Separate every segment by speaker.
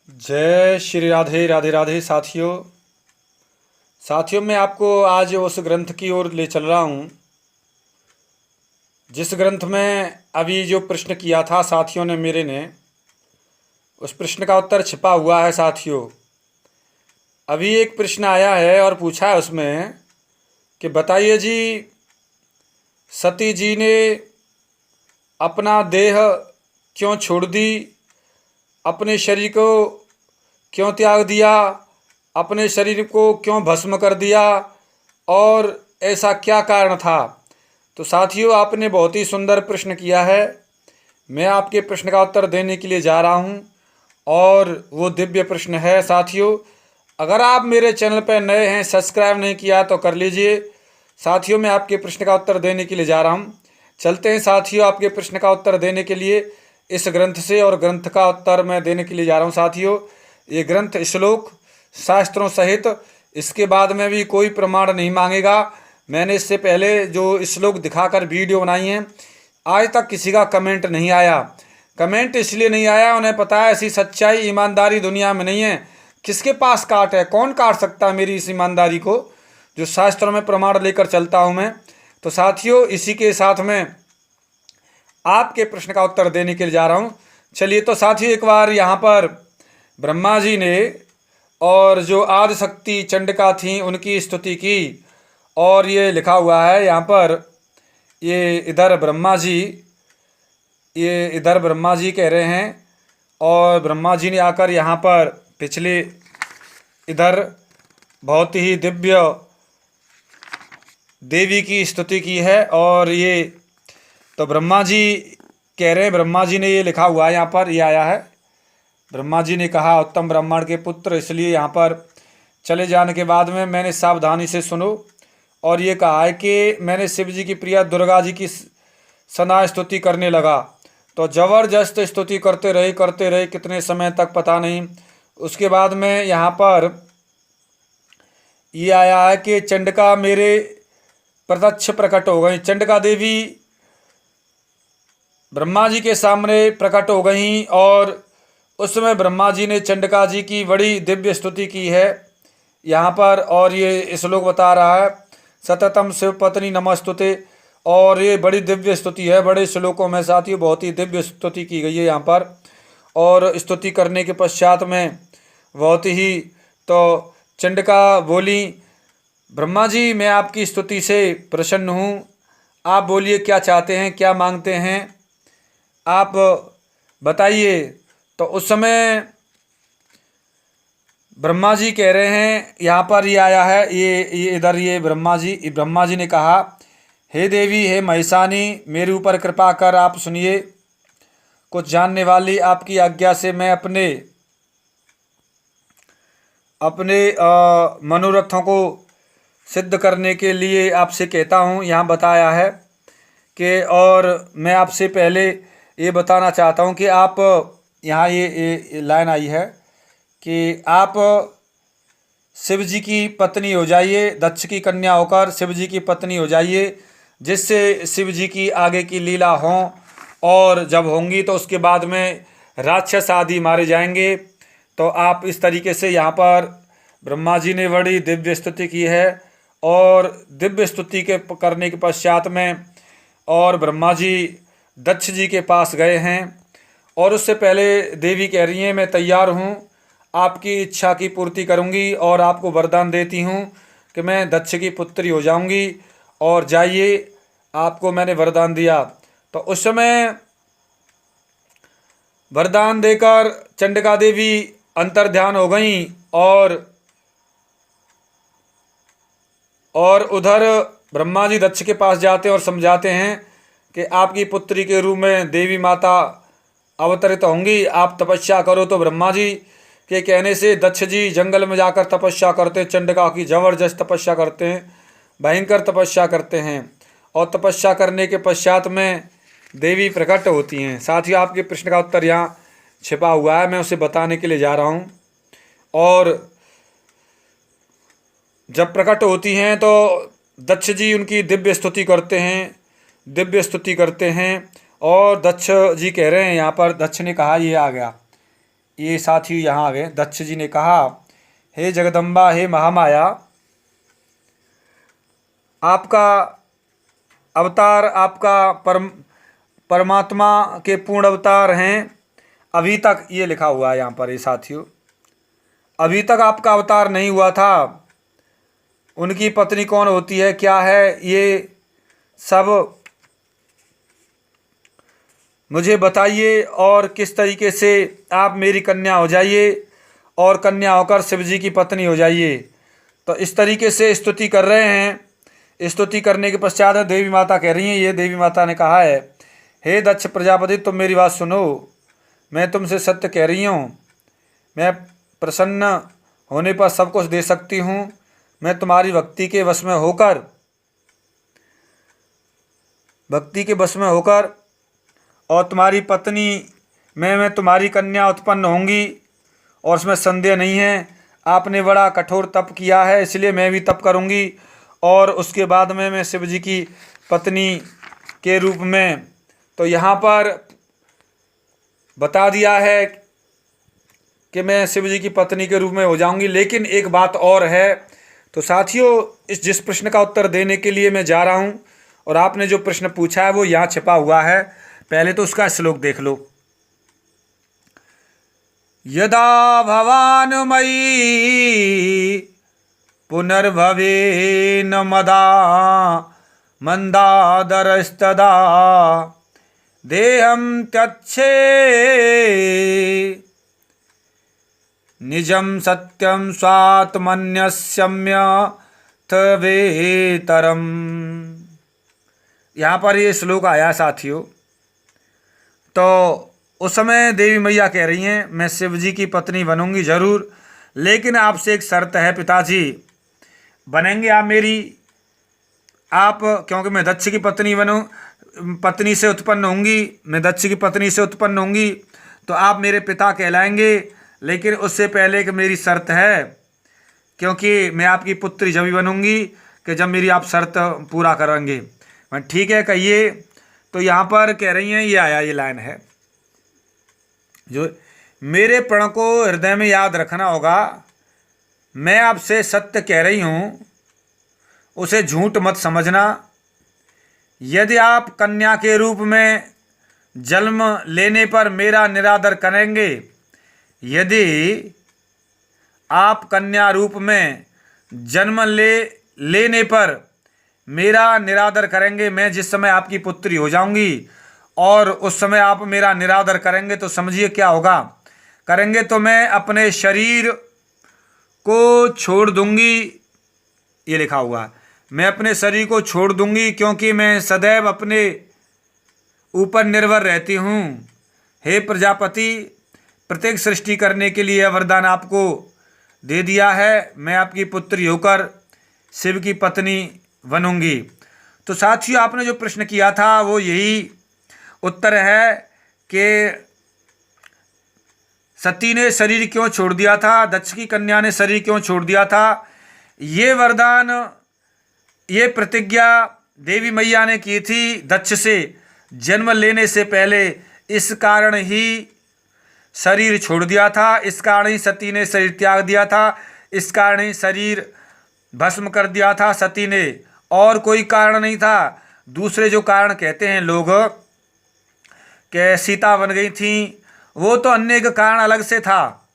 Speaker 1: जय श्री राधे राधे राधे साथियों मैं आपको आज उस ग्रंथ की ओर ले चल रहा हूँ जिस ग्रंथ में अभी जो प्रश्न किया था साथियों ने मेरे ने उस प्रश्न का उत्तर छिपा हुआ है साथियों। अभी एक प्रश्न आया है और पूछा है उसमें कि बताइए जी, सती जी ने अपना देह क्यों छोड़ दी, अपने शरीर को क्यों त्याग दिया, अपने शरीर को क्यों भस्म कर दिया और ऐसा क्या कारण था। तो साथियों आपने बहुत ही सुंदर प्रश्न किया है। मैं आपके प्रश्न का उत्तर देने के लिए जा रहा हूं और वो दिव्य प्रश्न है साथियों। अगर आप मेरे चैनल पर नए हैं, सब्सक्राइब नहीं किया तो कर लीजिए। साथियों मैं आपके प्रश्न का उत्तर देने के लिए जा रहा हूं। चलते हैं साथियों आपके प्रश्न का उत्तर देने के लिए इस ग्रंथ से, और ग्रंथ का उत्तर मैं देने के लिए जा रहा हूं साथियों। ये ग्रंथ श्लोक शास्त्रों सहित इसके बाद में भी कोई प्रमाण नहीं मांगेगा। मैंने इससे पहले जो श्लोक दिखाकर वीडियो बनाई है, आज तक किसी का कमेंट नहीं आया। कमेंट इसलिए नहीं आया, उन्हें पता है ऐसी सच्चाई ईमानदारी दुनिया में नहीं है। किसके पास काट है, कौन काट सकता है मेरी इस ईमानदारी को जो शास्त्रों में प्रमाण लेकर चलता हूँ मैं। तो साथियों इसी के साथ में आपके प्रश्न का उत्तर देने के लिए जा रहा हूँ। चलिए तो साथियों एक बार यहाँ पर ब्रह्मा जी ने और जो आदिशक्ति चंडिका थी उनकी स्तुति की, और ये लिखा हुआ है यहाँ पर। ये इधर ब्रह्मा जी कह रहे हैं, और ब्रह्मा जी ने आकर यहाँ पर पिछले इधर बहुत ही दिव्य देवी की स्तुति की है। और ये तो ब्रह्मा जी कह रहे हैं, ब्रह्मा जी ने ये लिखा हुआ है यहाँ पर, ये आया है। ब्रह्मा जी ने कहा उत्तम ब्राह्मण के पुत्र, इसलिए यहाँ पर चले जाने के बाद में मैंने सावधानी से सुनो। और ये कहा है कि मैंने शिव जी की प्रिया दुर्गा जी की सना स्तुति करने लगा। तो ज़बरदस्त स्तुति करते रहे कितने समय तक पता नहीं। उसके बाद में यहाँ पर ये आया है कि चंडिका मेरे प्रत्यक्ष प्रकट हो गई। चंडिका देवी ब्रह्मा जी के सामने प्रकट हो गई, और उस समय ब्रह्मा जी ने चंडिका जी की बड़ी दिव्य स्तुति की है यहाँ पर। और ये श्लोक बता रहा है सततम शिव पत्नी नमस्तुते, और ये बड़ी दिव्य स्तुति है। बड़े श्लोकों में साथियों बहुत ही दिव्य स्तुति की गई है यहाँ पर। और स्तुति करने के पश्चात में बहुत ही तो चंडिका बोली, ब्रह्मा जी मैं आपकी स्तुति से प्रसन्न हूँ, आप बोलिए क्या चाहते हैं, क्या मांगते हैं, आप बताइए। तो उस समय ब्रह्मा जी कह रहे हैं, यहाँ पर ये आया है, ये इधर ये ब्रह्मा जी ने कहा, हे देवी हे महिषानी मेरे ऊपर कृपा कर आप सुनिए। कुछ जानने वाली आपकी आज्ञा से मैं अपने मनोरथों को सिद्ध करने के लिए आपसे कहता हूँ। यहाँ बताया है कि, और मैं आपसे पहले ये बताना चाहता हूँ कि आप यहाँ ये लाइन आई है कि आप शिव जी की पत्नी हो जाइए, दक्ष की कन्या होकर शिव जी की पत्नी हो जाइए, जिससे शिव जी की आगे की लीला हों, और जब होंगी तो उसके बाद में राक्षस आदि मारे जाएंगे। तो आप इस तरीके से यहाँ पर ब्रह्मा जी ने बड़ी दिव्य स्तुति की है। और दिव्य स्तुति के करने के पश्चात में और ब्रह्मा जी दक्ष जी के पास गए हैं, और उससे पहले देवी कह रही हैं मैं तैयार हूँ, आपकी इच्छा की पूर्ति करूँगी और आपको वरदान देती हूँ कि मैं दक्ष की पुत्री हो जाऊँगी, और जाइए आपको मैंने वरदान दिया। तो उस समय वरदान देकर चंडिका देवी अंतर्ध्यान हो गई, और उधर ब्रह्मा जी दक्ष के पास जाते हैं और समझाते हैं कि आपकी पुत्री के रूप में देवी माता अवतरित होंगी, आप तपस्या करो। तो ब्रह्मा जी के कहने से दक्ष जी जंगल में जाकर तपस्या करते हैं, चंडिका की ज़बरदस्त तपस्या करते हैं, भयंकर तपस्या करते हैं। और तपस्या करने के पश्चात में देवी प्रकट होती हैं। साथ ही आपके प्रश्न का उत्तर यहाँ छिपा हुआ है, मैं उसे बताने के लिए जा रहा हूँ। और जब प्रकट होती हैं तो दक्ष जी उनकी दिव्य स्तुति करते हैं। और दक्ष जी कह रहे हैं यहाँ पर, दक्ष ने कहा, ये आ गया ये साथी यहाँ आ गए। दक्ष जी ने कहा, हे जगदम्बा, हे महामाया, आपका अवतार, आपका परमात्मा के पूर्ण अवतार हैं। अभी तक ये लिखा हुआ है यहाँ पर ये साथियों, अभी तक आपका अवतार नहीं हुआ था। उनकी पत्नी कौन होती है, क्या है, ये सब मुझे बताइए और किस तरीके से आप मेरी कन्या हो जाइए और कन्या होकर शिव जी की पत्नी हो जाइए। तो इस तरीके से स्तुति कर रहे हैं। स्तुति करने के पश्चात देवी माता कह रही हैं, ये देवी माता ने कहा है, हे दक्ष प्रजापति, तुम मेरी बात सुनो, मैं तुमसे सत्य कह रही हूँ। मैं प्रसन्न होने पर सब कुछ दे सकती हूँ। मैं तुम्हारी भक्ति के वश में होकर और तुम्हारी पत्नी मैं तुम्हारी कन्या उत्पन्न होंगी, और उसमें संदेह नहीं है। आपने बड़ा कठोर तप किया है, इसलिए मैं भी तप करूंगी, और उसके बाद में मैं शिव जी की पत्नी के रूप में, तो यहाँ पर बता दिया है कि मैं शिव जी की पत्नी के रूप में हो जाऊंगी। लेकिन एक बात और है। तो साथियों, जिस प्रश्न का उत्तर देने के लिए मैं जा रहा हूँ, और आपने जो प्रश्न पूछा है वो यहाँ छिपा हुआ है। पहले तो उसका श्लोक देख लो। यदा भवानुमयी पुनर्भवे न मदा मंदादरस्तदा देहम त्यक्षे निजम सत्यम स्वात्मन्यस्यम्य तवेतरम। यहाँ पर ये श्लोक आया साथियों। तो उस समय देवी मैया कह रही हैं, मैं शिव जी की पत्नी बनूंगी जरूर, लेकिन आपसे एक शर्त है पिताजी। बनेंगे आप मेरी, आप, क्योंकि मैं दक्ष की पत्नी से उत्पन्न होंगी, मैं दक्ष की पत्नी से उत्पन्न होंगी, तो आप मेरे पिता कहलाएंगे। लेकिन उससे पहले कि मेरी शर्त है, क्योंकि मैं आपकी पुत्री जब भी बनूंगी कि जब मेरी आप शर्त पूरा करेंगे। मैं ठीक है कहिए। तो यहाँ पर कह रही हैं, ये आया, ये लाइन है जो मेरे प्रण को हृदय में याद रखना होगा। मैं आपसे सत्य कह रही हूँ, उसे झूठ मत समझना। यदि आप कन्या के रूप में जन्म लेने पर मेरा निरादर करेंगे, यदि आप कन्या रूप में जन्म लेने पर मेरा निरादर करेंगे, मैं जिस समय आपकी पुत्री हो जाऊंगी और उस समय आप मेरा निरादर करेंगे, तो समझिए क्या होगा। करेंगे तो मैं अपने शरीर को छोड़ दूंगी, ये लिखा हुआ है, मैं अपने शरीर को छोड़ दूंगी, क्योंकि मैं सदैव अपने ऊपर निर्भर रहती हूँ। हे प्रजापति, प्रत्येक सृष्टि करने के लिए वरदान आपको दे दिया है। मैं आपकी पुत्री होकर शिव की पत्नी बनूंगी। तो साथियों, आपने जो प्रश्न किया था वो यही उत्तर है कि सती ने शरीर क्यों छोड़ दिया था, दक्ष की कन्या ने शरीर क्यों छोड़ दिया था। ये वरदान, ये प्रतिज्ञा देवी मैया ने की थी दक्ष से जन्म लेने से पहले। इस कारण ही शरीर छोड़ दिया था, इस कारण ही सती ने शरीर त्याग दिया था, इस कारण ही शरीर भस्म कर दिया था सती ने, और कोई कारण नहीं था। दूसरे जो कारण कहते हैं लोग कि सीता बन गई थी, वो तो अन्य एक कारण अलग से था,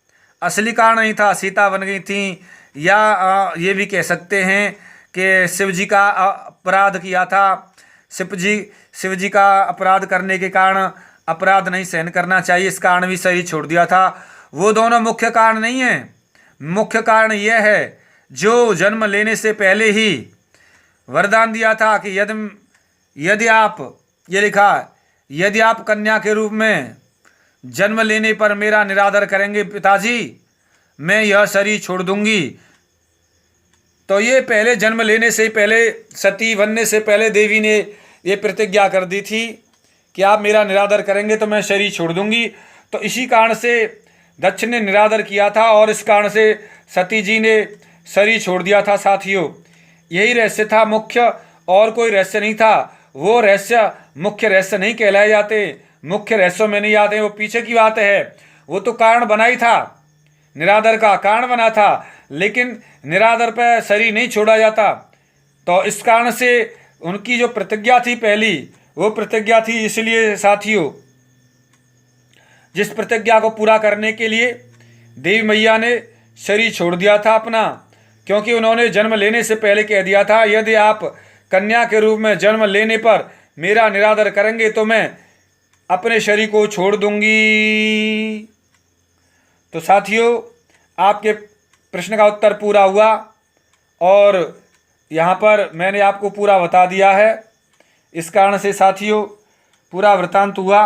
Speaker 1: असली कारण नहीं था। सीता बन गई थी, या ये भी कह सकते हैं कि शिव जी का अपराध किया था। शिव जी का अपराध करने के कारण अपराध नहीं सहन करना चाहिए, इस कारण भी शरीर छोड़ दिया था। वो दोनों मुख्य कारण नहीं है। मुख्य कारण यह है जो जन्म लेने से पहले ही वरदान दिया था कि यदि आप, ये लिखा, यदि आप कन्या के रूप में जन्म लेने पर मेरा निरादर करेंगे पिताजी, मैं यह शरीर छोड़ दूंगी। तो ये पहले जन्म लेने से पहले, सती बनने से पहले देवी ने ये प्रतिज्ञा कर दी थी कि आप मेरा निरादर करेंगे तो मैं शरीर छोड़ दूंगी। तो इसी कारण से दक्ष ने निरादर किया था, और इस कारण से सती जी ने शरीर छोड़ दिया था साथियों। यही रहस्य था मुख्य, और कोई रहस्य नहीं था। वो रहस्य मुख्य रहस्य नहीं कहलाए जाते, मुख्य रहस्यों में नहीं आते, वो पीछे की बात है। वो तो कारण बना ही था, निरादर का कारण बना था, लेकिन निरादर पर शरीर नहीं छोड़ा जाता। तो इस कारण से उनकी जो प्रतिज्ञा थी पहली, वो प्रतिज्ञा थी, इसलिए साथियों जिस प्रतिज्ञा को पूरा करने के लिए देवी मैया ने शरीर छोड़ दिया था अपना, क्योंकि उन्होंने जन्म लेने से पहले कह दिया था, यदि आप कन्या के रूप में जन्म लेने पर मेरा निरादर करेंगे तो मैं अपने शरीर को छोड़ दूंगी। तो साथियों आपके प्रश्न का उत्तर पूरा हुआ और यहाँ पर मैंने आपको पूरा बता दिया है। इस कारण से साथियों पूरा वृतांत हुआ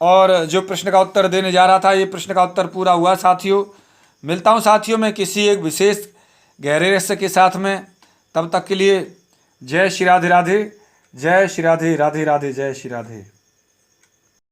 Speaker 1: और जो प्रश्न का उत्तर देने जा रहा था, ये प्रश्न का उत्तर पूरा हुआ साथियों। मिलता हूँ साथियों मैं किसी एक विशेष गहरे रहस्य के साथ में। तब तक के लिए जय श्री राधे राधे, जय श्री राधे राधे राधे, जय श्री राधे।